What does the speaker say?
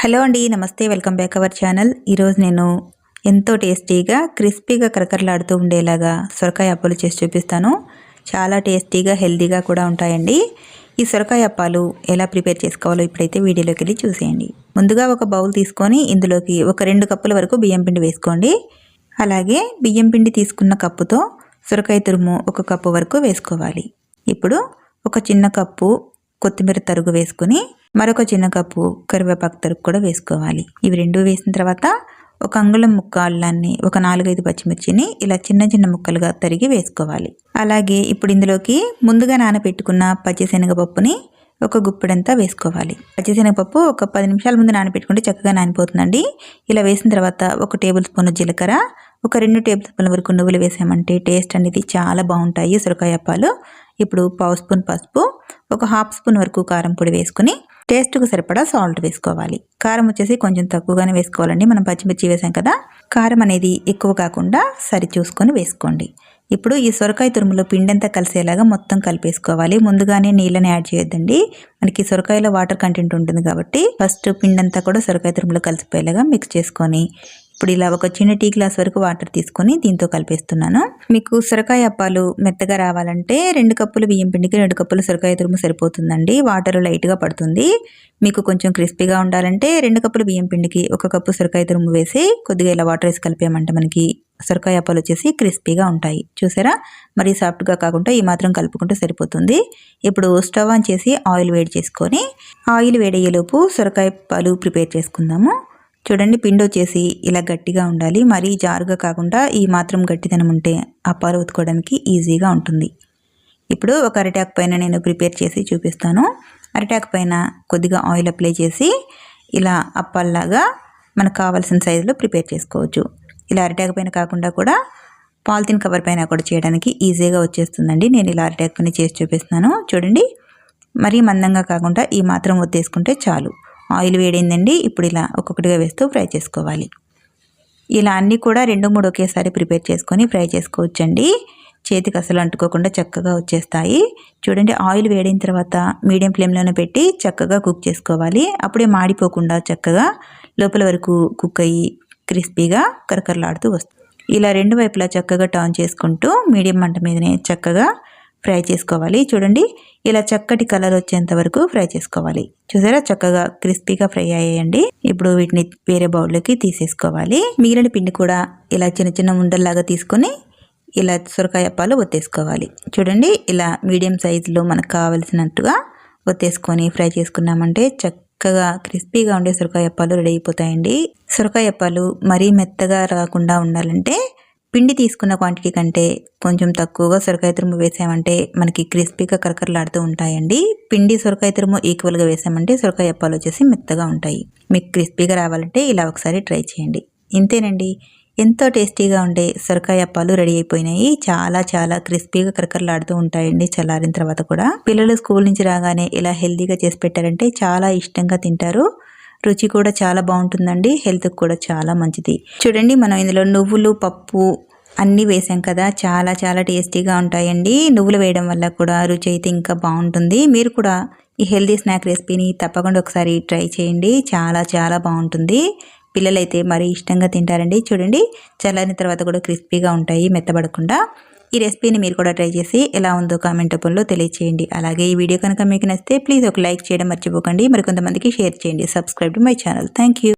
Hello అండి, నమస్తే. Welcome back our channel. ఈరోజు నేను ఎంతో టేస్టీగా క్రిస్పీగా కరకరలాడుతూ ఉండేలాగా సొరకాయ అప్పాలు చేసి చూపిస్తాను. చాలా టేస్టీగా హెల్తీగా కూడా ఉంటాయండి. ఈ సొరకాయ అప్పాలు ఎలా ప్రిపేర్ చేసుకోవాలో ఇప్పుడైతే వీడియోలోకి వెళ్ళి చూసేయండి. ముందుగా ఒక బౌల్ తీసుకొని ఇందులోకి ఒక 2 కప్పుల వరకు బియ్యం పిండి వేసుకోండి. అలాగే బియ్యం పిండి తీసుకున్న కప్పుతో సొరకాయ తురుము 1 కప్పు వరకు వేసుకోవాలి. ఇప్పుడు ఒక చిన్న కప్పు కొత్తిమీర తరుగు వేసుకుని మరొక చిన్న కప్పు కరివేపాకు తరుగు కూడా వేసుకోవాలి. ఇవి రెండు వేసిన తర్వాత ఒక అంగుళం ముక్క అల్లాన్ని, ఒక 4-5 పచ్చిమిర్చిని ఇలా చిన్న చిన్న ముక్కలుగా తరిగి వేసుకోవాలి. అలాగే ఇప్పుడు ఇందులోకి ముందుగా నానబెట్టుకున్న పచ్చిశనగపప్పుని ఒక గుప్పెడంతా వేసుకోవాలి. పచ్చిశనగపప్పు ఒక 10 నిమిషాల ముందు నానబెట్టుకుంటే చక్కగా నానిపోతుందండి. ఇలా వేసిన తర్వాత 1 టేబుల్ స్పూన్ జీలకర్ర, ఒక 2 టేబుల్ స్పూన్ల వరకు నువ్వులు వేసామంటే టేస్ట్ అనేది చాలా బాగుంటాయి సొరకాయ అప్పాలు. ఇప్పుడు 1/2 స్పూన్ పసుపు, ఒక 1/2 స్పూన్ వరకు కారం పొడి వేసుకుని టేస్ట్కు సరిపడా సాల్ట్ వేసుకోవాలి. కారం వచ్చేసి కొంచెం తక్కువగానే వేసుకోవాలండి, మనం పచ్చిమిర్చి వేసాం కదా. కారం అనేది ఎక్కువ కాకుండా సరి చూసుకొని వేసుకోండి. ఇప్పుడు ఈ సొరకాయ తురుములో పిండంతా కలిసేలాగా మొత్తం కలిపేసుకోవాలి. ముందుగానే నీళ్ళని యాడ్ చేయొద్దండి, మనకి సొరకాయలో వాటర్ కంటెంట్ ఉంటుంది కాబట్టి ఫస్ట్ పిండంతా కూడా సొరకాయ తురుములో కలిసిపోయేలాగా మిక్స్ చేసుకొని ఇప్పుడు ఇలా ఒక చిన్న టీ గ్లాస్ వరకు వాటర్ తీసుకొని దీంతో కలిపేస్తున్నాను. మీకు సొరకాయ అప్పాలు మెత్తగా రావాలంటే 2 కప్పులు బియ్యం పిండికి 2 కప్పులు సొరకాయ తురుము సరిపోతుందండి. వాటర్ లైట్గా పడుతుంది. మీకు కొంచెం క్రిస్పీగా ఉండాలంటే 2 కప్పులు బియ్యం పిండికి 1 కప్పు సొరకాయ తురుము వేసి కొద్దిగా ఇలా వాటర్ వేసి కలిపామంటే మనకి సొరకాయ అప్పాలు వచ్చేసి క్రిస్పీగా ఉంటాయి. చూసారా, మరీ సాఫ్ట్గా కాకుండా ఈ మాత్రం కలుపుకుంటే సరిపోతుంది. ఇప్పుడు స్టవ్ ఆన్ చేసి ఆయిల్ వేడి చేసుకొని ఆయిల్ వేడయ్యేలోపు సొరకాయ అప్పాలు ప్రిపేర్ చేసుకుందాము. చూడండి, పిండి వచ్చేసి ఇలా గట్టిగా ఉండాలి, మరీ జారుగా కాకుండా ఈ మాత్రం గట్టిదనం ఉంటే అప్పాలు ఉతుకోవడానికి ఈజీగా ఉంటుంది. ఇప్పుడు ఒక అరిటాకు పైన నేను ప్రిపేర్ చేసి చూపిస్తాను. అరిటాకు పైన కొద్దిగా ఆయిల్ అప్లై చేసి ఇలా అప్పాల్లాగా మనకు కావాల్సిన సైజులో ప్రిపేర్ చేసుకోవచ్చు. ఇలా అరిటాకు పైన కాకుండా కూడా పాలిథిన్ కవర్ పైన కూడా చేయడానికి ఈజీగా వచ్చేస్తుందండి. నేను ఇలా అరిటాకు పైన చేసి చూపిస్తున్నాను. చూడండి, మరీ మందంగా కాకుండా ఈ మాత్రం ఒత్తేసుకుంటే చాలు. ఆయిల్ వేడిందండి. ఇప్పుడు ఇలా ఒక్కొక్కటిగా వేస్తూ ఫ్రై చేసుకోవాలి. ఇలా అన్నీ కూడా 2-3 ఒకేసారి ప్రిపేర్ చేసుకొని ఫ్రై చేసుకోవచ్చండి. చేతికి అసలు అంటుకోకుండా చక్కగా వచ్చేస్తాయి. చూడండి, ఆయిల్ వేడిన తర్వాత మీడియం ఫ్లేమ్లోనే పెట్టి చక్కగా కుక్ చేసుకోవాలి. అప్పుడే మాడిపోకుండా చక్కగా లోపల వరకు కుక్ అయ్యి క్రిస్పీగా కరకరలాడుతూ వస్తుంది. ఇలా 2 వైపులా చక్కగా టర్న్ చేసుకుంటూ మీడియం మంట మీదనే చక్కగా ఫ్రై చేసుకోవాలి. చూడండి, ఇలా చక్కటి కలర్ వచ్చేంత వరకు ఫ్రై చేసుకోవాలి. చూసారా, చక్కగా క్రిస్పీగా ఫ్రై అయ్యాయండి. ఇప్పుడు వీటిని వేరే బౌల్లోకి తీసేసుకోవాలి. మిగిలిన పిండి కూడా ఇలా చిన్న చిన్న ఉండల్లాగా తీసుకొని ఇలా సొరకాయ అప్పాలు ఒత్తేసుకోవాలి. చూడండి, ఇలా మీడియం సైజులో మనకు కావలసినట్టుగా ఒత్తేసుకొని ఫ్రై చేసుకున్నామంటే చక్కగా క్రిస్పీగా ఉండే సొరకాయ అప్పాలు రెడీ అయిపోతాయండి. సొరకాయ అప్పాలు మరీ మెత్తగా రాకుండా ఉండాలంటే పిండి తీసుకున్న క్వాంటిటీ కంటే కొంచెం తక్కువగా సొరకాయ తురుము వేసామంటే మనకి క్రిస్పీగా కరకరలాడుతూ ఉంటాయండి. పిండి సొరకాయ తురుము ఈక్వల్గా వేసామంటే సొరకాయ అప్పాలు వచ్చేసి మెత్తగా ఉంటాయి. మీకు క్రిస్పీగా రావాలంటే ఇలా ఒకసారి ట్రై చేయండి. ఇంతేనండి, ఎంతో టేస్టీగా ఉండే సొరకాయ అప్పాలు రెడీ అయిపోయినాయి. చాలా చాలా క్రిస్పీగా కరకరలాడుతూ ఉంటాయండి చల్లారిన తర్వాత కూడా. పిల్లలు స్కూల్ నుంచి రాగానే ఇలా హెల్తీగా చేసి పెట్టారంటే చాలా ఇష్టంగా తింటారు. రుచి కూడా చాలా బాగుంటుందండి, హెల్త్కి కూడా చాలా మంచిది. చూడండి, మనం ఇందులో నువ్వులు, పప్పు అన్నీ వేసాం కదా, చాలా చాలా టేస్టీగా ఉంటాయండి. నువ్వులు వేయడం వల్ల కూడా రుచి అయితే ఇంకా బాగుంటుంది. మీరు కూడా ఈ హెల్తీ స్నాక్ రెసిపీని తప్పకుండా ఒకసారి ట్రై చేయండి. చాలా చాలా బాగుంటుంది. పిల్లలైతే మరీ ఇష్టంగా తింటారండి. చూడండి, చల్లారిన తర్వాత కూడా క్రిస్పీగా ఉంటాయి, మెత్తబడకుండా. ఈ రెసిపీని మీరు కూడా ట్రై చేసి ఎలా ఉందో కామెంట్ రూపంలో తెలియచేయండి. అలాగే ఈ వీడియో కనుక మీకు నచ్చితే ప్లీజ్ ఒక లైక్ చేయడం మర్చిపోకండి. మరికొంతమందికి షేర్ చేయండి. Subscribe to my channel. Thank you.